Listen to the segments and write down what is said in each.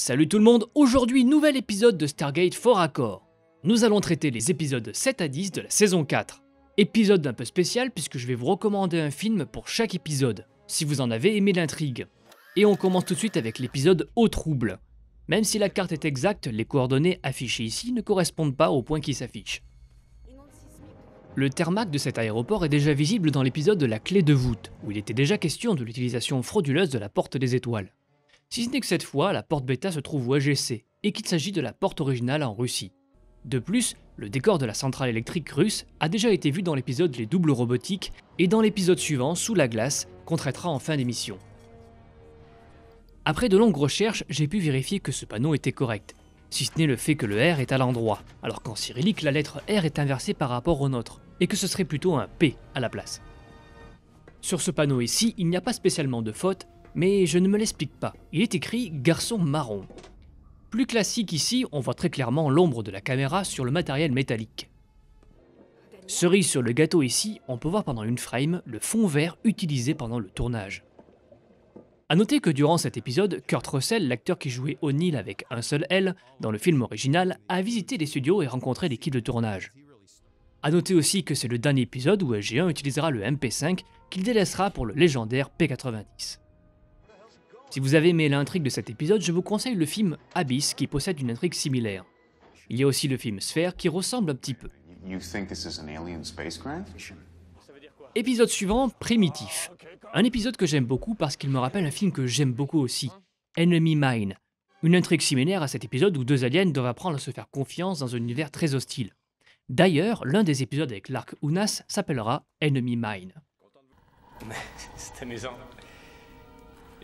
Salut tout le monde, aujourd'hui nouvel épisode de Stargate Fort Accord. Nous allons traiter les épisodes 7 à 10 de la saison 4. Épisode un peu spécial puisque je vais vous recommander un film pour chaque épisode, si vous en avez aimé l'intrigue. Et on commence tout de suite avec l'épisode Au trouble. Même si la carte est exacte, les coordonnées affichées ici ne correspondent pas au point qui s'affiche. Le thermac de cet aéroport est déjà visible dans l'épisode de la clé de voûte, où il était déjà question de l'utilisation frauduleuse de la porte des étoiles. Si ce n'est que cette fois, la porte bêta se trouve au AGC, et qu'il s'agit de la porte originale en Russie. De plus, le décor de la centrale électrique russe a déjà été vu dans l'épisode Les doubles robotiques, et dans l'épisode suivant, Sous la glace, qu'on traitera en fin d'émission. Après de longues recherches, j'ai pu vérifier que ce panneau était correct, si ce n'est le fait que le R est à l'endroit, alors qu'en cyrillique la lettre R est inversée par rapport au nôtre, et que ce serait plutôt un P à la place. Sur ce panneau ici, il n'y a pas spécialement de faute, mais je ne me l'explique pas, il est écrit « garçon marron ». Plus classique ici, on voit très clairement l'ombre de la caméra sur le matériel métallique. Cerise sur le gâteau ici, on peut voir pendant une frame le fond vert utilisé pendant le tournage. A noter que durant cet épisode, Kurt Russell, l'acteur qui jouait O'Neill avec un seul L dans le film original, a visité les studios et rencontré l'équipe de tournage. A noter aussi que c'est le dernier épisode où SG1 utilisera le MP5 qu'il délaissera pour le légendaire P90. Si vous avez aimé l'intrigue de cet épisode, je vous conseille le film Abyss qui possède une intrigue similaire. Il y a aussi le film Sphere qui ressemble un petit peu. Épisode suivant, Primitif. Un épisode que j'aime beaucoup parce qu'il me rappelle un film que j'aime beaucoup aussi, Enemy Mine. Une intrigue similaire à cet épisode où deux aliens doivent apprendre à se faire confiance dans un univers très hostile. D'ailleurs, l'un des épisodes avec l'arc Unas s'appellera Enemy Mine. C'est amusant.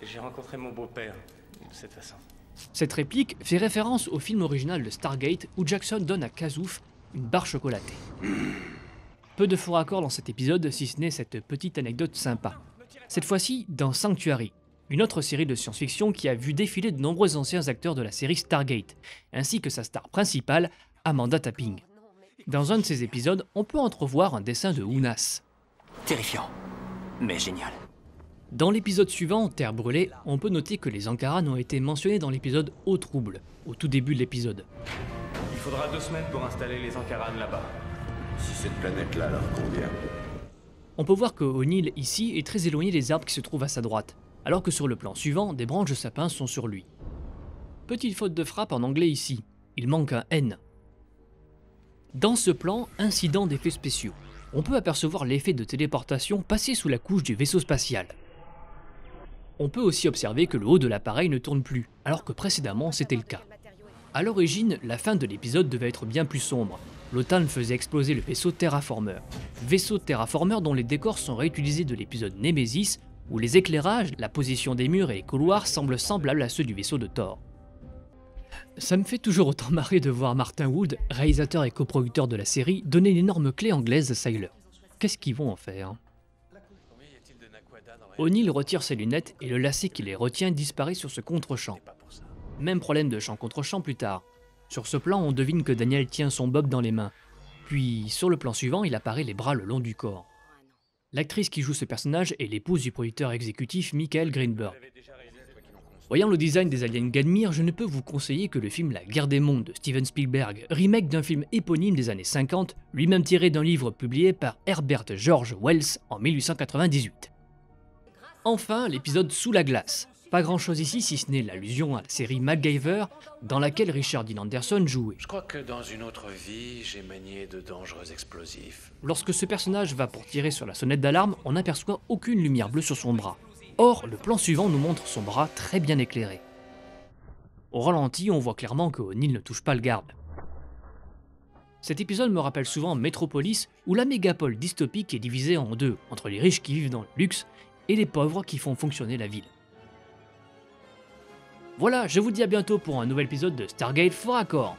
J'ai rencontré mon beau-père de cette façon. Cette réplique fait référence au film original de Stargate où Jackson donne à Kazouf une barre chocolatée. Peu de faux raccords dans cet épisode si ce n'est cette petite anecdote sympa. Cette fois-ci dans Sanctuary, une autre série de science-fiction qui a vu défiler de nombreux anciens acteurs de la série Stargate, ainsi que sa star principale, Amanda Tapping. Dans un de ces épisodes, on peut entrevoir un dessin de Unas. Terrifiant, mais génial. Dans l'épisode suivant, Terre brûlée, on peut noter que les Ankarans ont été mentionnés dans l'épisode Au trouble, au tout début de l'épisode. Il faudra 2 semaines pour installer les Ankarans là-bas. Si cette planète-là leur convient. On peut voir que O'Neill ici est très éloigné des arbres qui se trouvent à sa droite, alors que sur le plan suivant, des branches de sapin sont sur lui. Petite faute de frappe en anglais ici, il manque un N. Dans ce plan, incident d'effets spéciaux. On peut apercevoir l'effet de téléportation passer sous la couche du vaisseau spatial. On peut aussi observer que le haut de l'appareil ne tourne plus, alors que précédemment c'était le cas. A l'origine, la fin de l'épisode devait être bien plus sombre. L'OTAN faisait exploser le vaisseau Terraformer. Vaisseau Terraformer dont les décors sont réutilisés de l'épisode Nemesis, où les éclairages, la position des murs et les couloirs semblent semblables à ceux du vaisseau de Thor. Ça me fait toujours autant marrer de voir Martin Wood, réalisateur et coproducteur de la série, donner une énorme clé anglaise à Sylar. Qu'est-ce qu'ils vont en faire ? O'Neill retire ses lunettes et le lacet qui les retient disparaît sur ce contre-champ. Même problème de champ contre champ plus tard. Sur ce plan, on devine que Daniel tient son bob dans les mains. Puis, sur le plan suivant, il apparaît les bras le long du corps. L'actrice qui joue ce personnage est l'épouse du producteur exécutif Michael Greenberg. Voyant le design des aliens Gadmir, je ne peux vous conseiller que le film La Guerre des Mondes de Steven Spielberg, remake d'un film éponyme des années 50, lui-même tiré d'un livre publié par Herbert George Wells en 1898. Enfin, l'épisode Sous la glace. Pas grand chose ici si ce n'est l'allusion à la série MacGyver, dans laquelle Richard Dean Anderson jouait. Je crois que dans une autre vie, j'ai manié de dangereux explosifs. Lorsque ce personnage va pour tirer sur la sonnette d'alarme, on n'aperçoit aucune lumière bleue sur son bras. Or, le plan suivant nous montre son bras très bien éclairé. Au ralenti, on voit clairement que O'Neill ne touche pas le garde. Cet épisode me rappelle souvent Metropolis, où la mégapole dystopique est divisée en deux, entre les riches qui vivent dans le luxe et les pauvres qui font fonctionner la ville. Voilà, je vous dis à bientôt pour un nouvel épisode de Stargate Fort Accord.